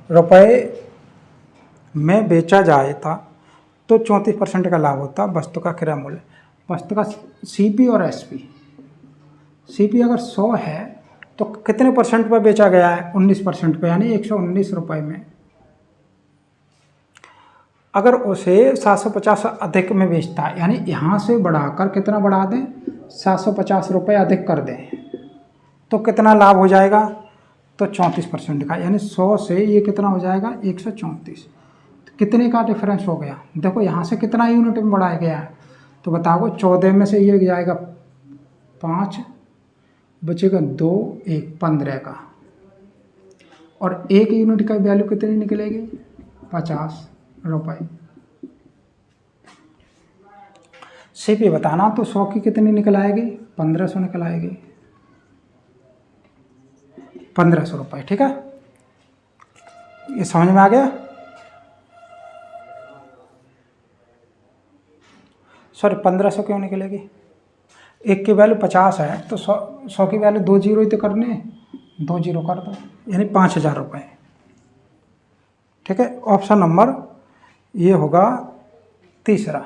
रुपए में बेचा जाए था तो 34% का लाभ होता। वस्तु का क्रय मूल्य, वस्तु का सीपी और एसपी। सीपी अगर 100 है तो कितने परसेंट पर बेचा गया है? 19% पे, यानी 119 रुपये में। अगर उसे 750 अधिक में बेचता है, यानी यहाँ से बढ़ाकर कितना बढ़ा दें? 750 रुपये अधिक कर दें तो कितना लाभ हो जाएगा? तो 34% का, यानी 100 से ये कितना हो जाएगा? 134। तो कितने का डिफरेंस हो गया? देखो यहाँ से कितना यूनिट में बढ़ाया गया है, तो बताओ 14 में से ये जाएगा 5, बचेगा 2, 1, 15 का, और 1 यूनिट का वैल्यू कितनी निकलेगी? 50 रुपये। सीपी बताना, तो 100 की कितनी निकल आएगी? 1500 निकल आएगी, 1500 रुपये। ठीक है, ये समझ में आ गया? सॉरी, 1500 क्यों निकलेगी? 1 की वैल्यू 50 है तो 100 की वैल्यू 2 जीरो ही तो करने हैं, 2 जीरो कर दो, यानी 5000 रुपये। ठीक है, ऑप्शन नंबर ये होगा तीसरा।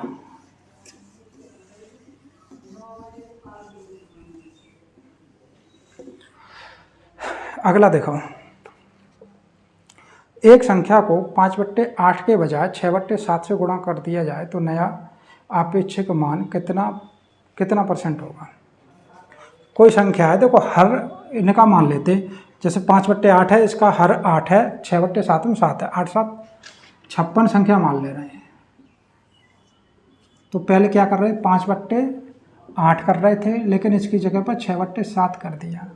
अगला देखो, एक संख्या को 5/8 के बजाय 6/7 से गुणा कर दिया जाए तो नया आपेक्षिक मान कितना परसेंट होगा? कोई संख्या है, देखो हर इनका मान लेते, जैसे 5/8 है, इसका हर 8 है, 6/7 में 7 है, 8 7 56 संख्या मान ले रहे हैं। तो पहले क्या कर रहे हैं? 5/8 कर रहे थे, लेकिन इसकी जगह पर 6/7 कर दिया।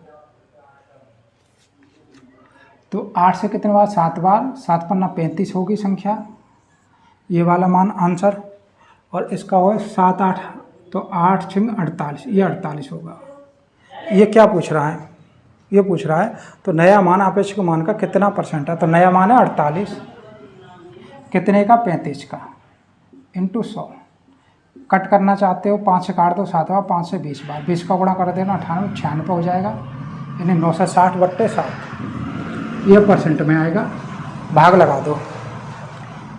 तो 8 से कितने बार? 7 बार, 7 पन्ना 35 होगी संख्या, ये वाला मान आंसर। और इसका हो 7 8, तो 8 6 48, ये 48 होगा। ये क्या पूछ रहा है? ये पूछ रहा है तो नया मान आपेक्षिक मान का कितना परसेंट है? तो नया मान है 48, कितने का? 35 का, इंटू 100। कट करना चाहते हो 5 से काट दो 7 बार, 5 से 20 बार, 20 का गुणा कर देना 98, 96 हो जाएगा, यानी 960/7 ये परसेंट में आएगा। भाग लगा दो,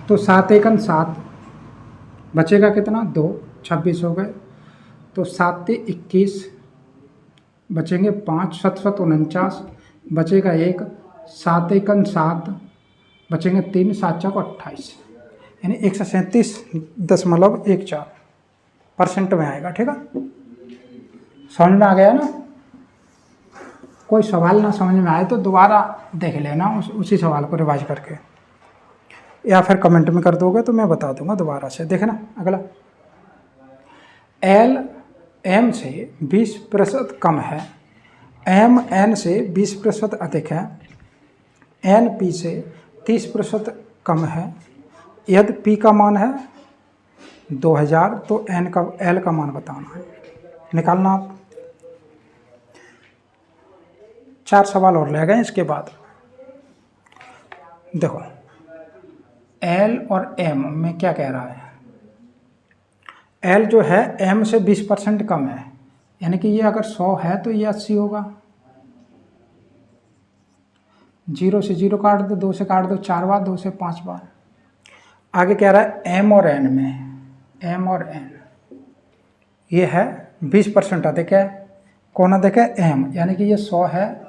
तो 7 एकन 7, बचेगा कितना? 2, 26 हो गए। तो 7 ते 21, बचेंगे 5, 7 7 49, बचेगा 1, 7 एकन 7, बचेंगे 3, 7 4 28, यानी 137.14% में आएगा। ठीक है, समझ में आ गया ना? कोई सवाल ना समझ में आए तो दोबारा देख लेना उसी सवाल को रिवाइज करके, या फिर कमेंट में कर दोगे तो मैं बता दूंगा दोबारा से। देखना अगला, L M से 20% कम है, M N से 20% अधिक है, N P से 30% कम है। यदि P का मान है 2000 तो L का मान बताना है, निकालना आप। 4 सवाल और रह गए इसके बाद। देखो L और M में क्या कह रहा है? L जो है M से 20% कम है, यानी कि ये अगर 100 है तो ये 80 होगा। 0 से 0 काट दो, 2 से काट दो 4 बार, 2 से 5 बार। आगे कह रहा है M और N में, M और N ये है 20% अधिक है। कौन अधिक है? M, यानी कि ये 100 है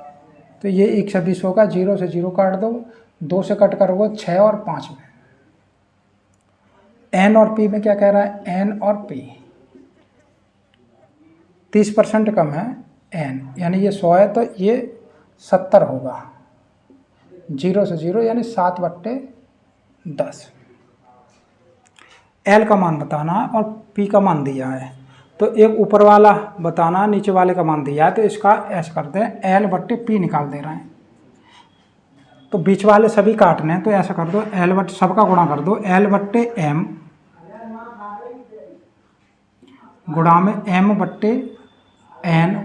तो ये 120 होगा। 0 से 0 काट दो, 2 से कट करोगे 6 और 5 में। N और P में क्या कह रहा है? N और P 30% कम है N, यानी ये 100 है तो ये 70 होगा। 0 से 0 यानी 7/10। L का मान बताना और P का मान दिया है, तो एक ऊपर वाला बताना, नीचे वाले का मान दिया है, तो इसका ऐसा करते हैं L/P निकाल दे रहे हैं। तो बीच वाले सभी काटने हैं, तो ऐसा कर दो L/ सबका गुणा कर दो, L/M गुणा में M/N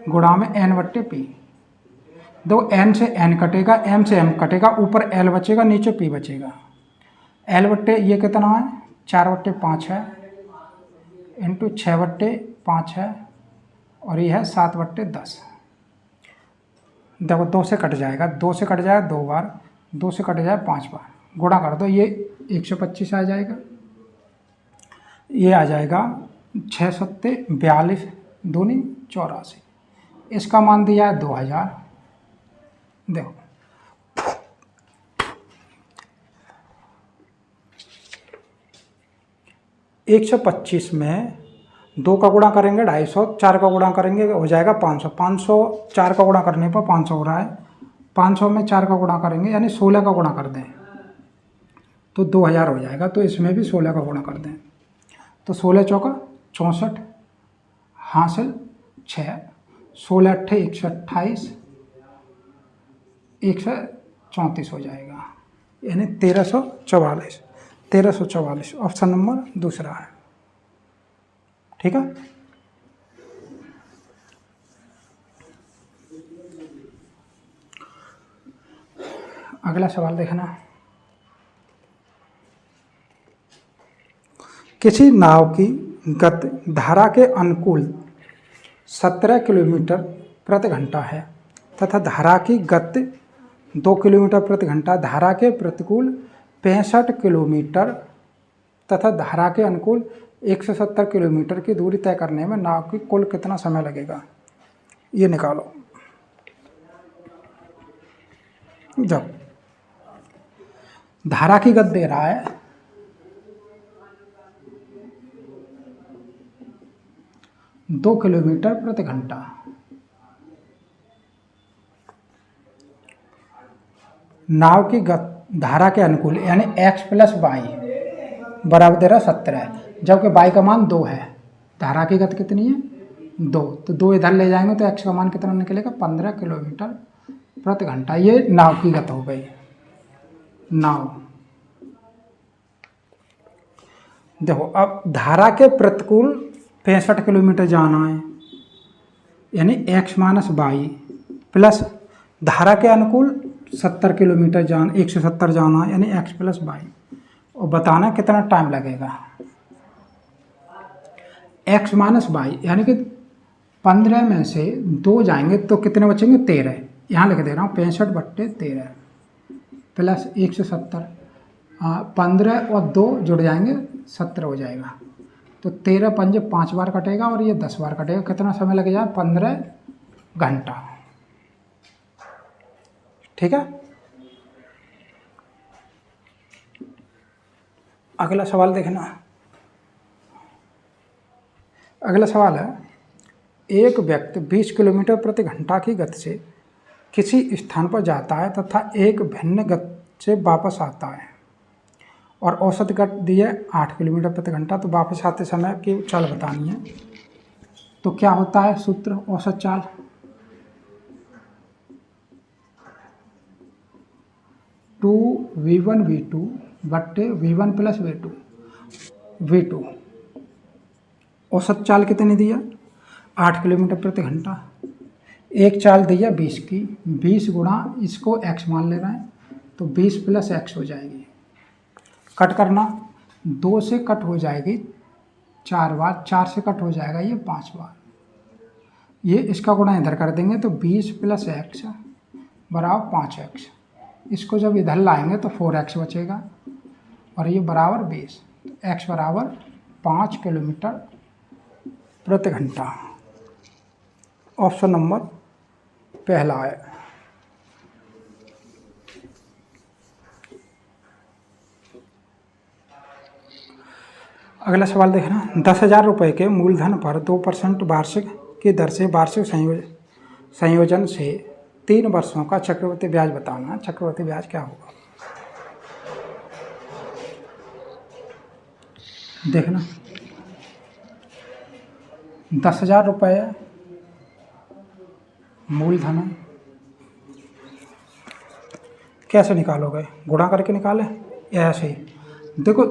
गुणा में N/P। दो N से N कटेगा, M से M कटेगा, ऊपर L बचेगा, नीचे P बचेगा। एल बट्टे ये कितना है 4/5 है इंटू 6/5 है और ये है 7/10। देखो 2 से कट जाएगा, 2 से कट जाएगा 2 बार, 2 से कट जाएगा 5 बार, गुणा कर दो ये 125 आ जाएगा। ये आ जाएगा 6 सत्ते 42 दूनी 84। इसका मान दिया है 2000। देखो 125 में 2 का गुणा करेंगे 250, 4 का गुणा करेंगे हो जाएगा 500, 500 4 का गुणा करने पर 500 हो रहा है, 500 में 4 का गुणा करेंगे यानी 16 का गुणा कर दें तो 2000 हो जाएगा। तो इसमें भी 16 का गुणा कर दें तो 16 चौका 64 हासिल 6, 16 अट्ठे 128, 134 हो जाएगा यानी 1344। 1344 ऑप्शन नंबर दूसरा है। ठीक है। अगला सवाल देखना। किसी नाव की गति धारा के अनुकूल 17 किलोमीटर प्रति घंटा है तथा धारा की गति 2 किलोमीटर प्रति घंटा, धारा के प्रतिकूल 65 किलोमीटर तथा धारा के अनुकूल 170 किलोमीटर की दूरी तय करने में नाव की कुल कितना समय लगेगा, ये निकालो। जब धारा की गति दे रहा है 2 किलोमीटर प्रति घंटा, नाव की गति धारा के अनुकूल यानी x + y बराबर दे रहा 17, जबकि y का मान 2 है। धारा की गति कितनी है 2, तो 2 इधर ले जाएंगे तो x का मान कितना निकलेगा 15 किलोमीटर प्रति घंटा। ये नाव की गति हो गई। नाव देखो अब धारा के प्रतिकूल 65 किलोमीटर जाना है यानी x - y प्लस धारा के अनुकूल 70 किलोमीटर 170 जाना यानी x + y और बताना कितना टाइम लगेगा। x - y यानी कि 15 में से 2 जाएंगे तो कितने बचेंगे 13, यहाँ लिख दे रहा हूँ 65/13 प्लस 170, 15 और 2 जुड़ जाएंगे 17 हो जाएगा। तो 13 पंजे 5 बार कटेगा और ये 10 बार कटेगा। कितना समय लगेगा 15 घंटा। ठीक है। अगला सवाल देखना। अगला सवाल है एक व्यक्ति 20 किलोमीटर प्रति घंटा की गति से किसी स्थान पर जाता है तथा एक भिन्न गति से वापस आता है और औसत गति दी है 8 किलोमीटर प्रति घंटा। तो वापस आते समय की चाल बतानी है। तो क्या होता है सूत्र औसत चाल, टू v1v2 बट्टे v1 + v2 v2। औसत चाल कितनी दी है 8 किलोमीटर प्रति घंटा। एक चाल दी है 20 की, 20 गुणा इसको x मान ले रहे हैं तो 20 + x हो जाएगी। कट करना 2 से कट हो जाएगी 4 बार, 4 से कट हो जाएगा ये 5 बार। ये इसका गुणा इधर कर देंगे तो 20 + x बराबर 5x। इसको जब इधर लाएंगे तो 4x बचेगा और ये बराबर 20। x बराबर 5 किलोमीटर प्रति घंटा। ऑप्शन नंबर पहला है। अगला सवाल देखना। 10,000 रुपये के मूलधन पर 2% वार्षिक की दर से वार्षिक संयोजन से 3 वर्षों का चक्रवृद्धि ब्याज बताना। चक्रवृद्धि ब्याज क्या होगा देखना। 10,000 रुपये मूलधन है, कैसे निकालोगे, गुणा करके निकाले या ऐसे ही। देखो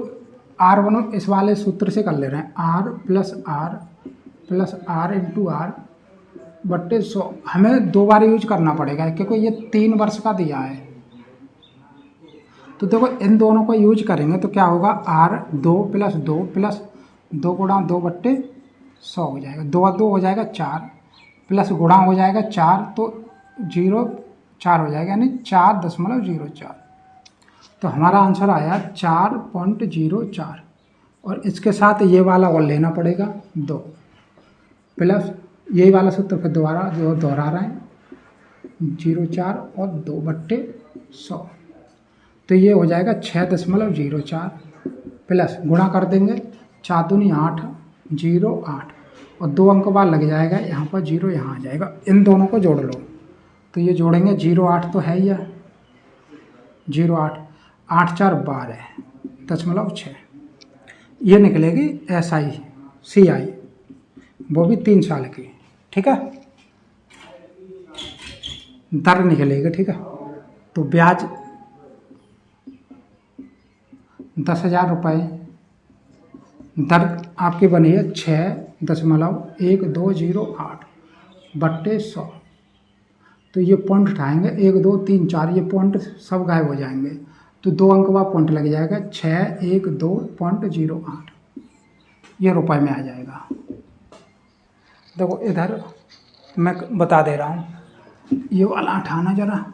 R1 इस वाले सूत्र से कर ले रहे हैं, R + R इंटू R बट्टे 100। हमें 2 बार यूज करना पड़ेगा क्योंकि ये 3 वर्ष का दिया है। तो देखो इन दोनों को यूज करेंगे तो क्या होगा, R 2 + 2 + 2 गुणा 2/100 हो जाएगा, 2 और 2 हो जाएगा 4, प्लस गुणा हो जाएगा 4 तो 0 4 हो जाएगा, यानी 4.04। तो हमारा आंसर आया 4.04। और इसके साथ ये वाला और लेना पड़ेगा 2 प्लस यही वाला सूत्र फिर दोबारा जो दोहरा रहे हैं 0.4 और 2/100। तो ये हो जाएगा 6.04 प्लस गुणा कर देंगे 4 दूनी 8 0 8 और 2 अंक बाद लग जाएगा यहाँ पर 0, यहाँ आ जाएगा। इन दोनों को जोड़ लो तो ये जोड़ेंगे 0.8 तो है ही है, 0.8 8 4 12.6 ये निकलेगी SI वो भी 3 साल की। ठीक है, दर निकलेगी। ठीक है, तो ब्याज 10,000 रुपये, दर आपकी बनी है 6.1208/100। तो ये पॉइंट उठाएंगे 1 2 3 4, ये पॉइंट सब गायब हो जाएंगे तो 2 अंक बाद पॉइंट लग जाएगा 612.08, ये रुपए में आ जाएगा। देखो इधर मैं बता दे रहा हूँ, ये वाला उठाना जरा,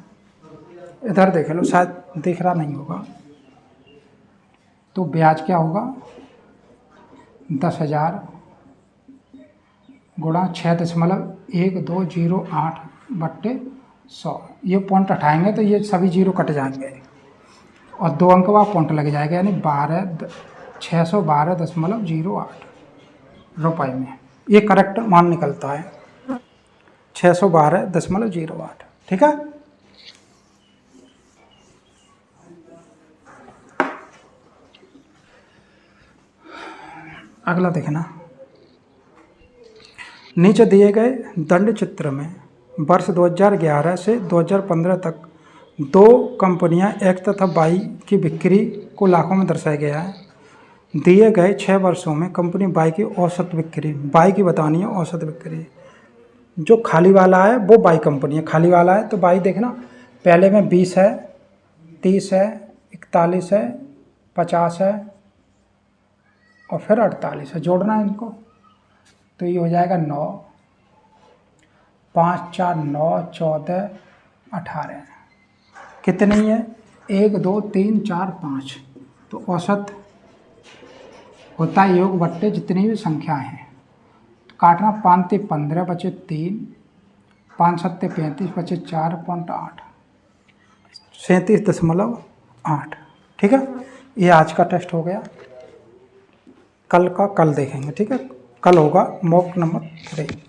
इधर देख लो, शायद दिख रहा नहीं होगा। तो ब्याज क्या होगा 10,000 गुणा 6.1208/100, ये पॉइंट हटाएंगे तो ये सभी 0 कट जाएंगे और 2 अंक बाद पॉइंट लग जाएगा, यानी 612.08 रुपये में। ये करेक्ट मान निकलता है 612.08। ठीक है, अगला देखना, नीचे दिए गए दंड चित्र में वर्ष 2011 से 2015 तक 2 कंपनियां X तथा Y की बिक्री को लाखों में दर्शाया गया है। दिए गए 6 वर्षों में कंपनी Y की औसत बिक्री, Y की बतानी है औसत बिक्री। जो खाली वाला है वो Y कंपनी है, खाली वाला है तो Y देखना, पहले में 20 है, 30 है, 41 है, 50 है और फिर 48 है, जोड़ना है इनको तो ये हो जाएगा 9 5 4 9 14 18। कितनी है 1 2 3 4 5, तो औसत होता है योग बट्टे जितनी भी संख्याएं हैं। तो काटना 5 ते 15 बचे 3, 5 7 35 बचे 4.8, 37.8। ठीक है, ये आज का टेस्ट हो गया, कल का कल देखेंगे। ठीक है, कल होगा मॉक नंबर 3।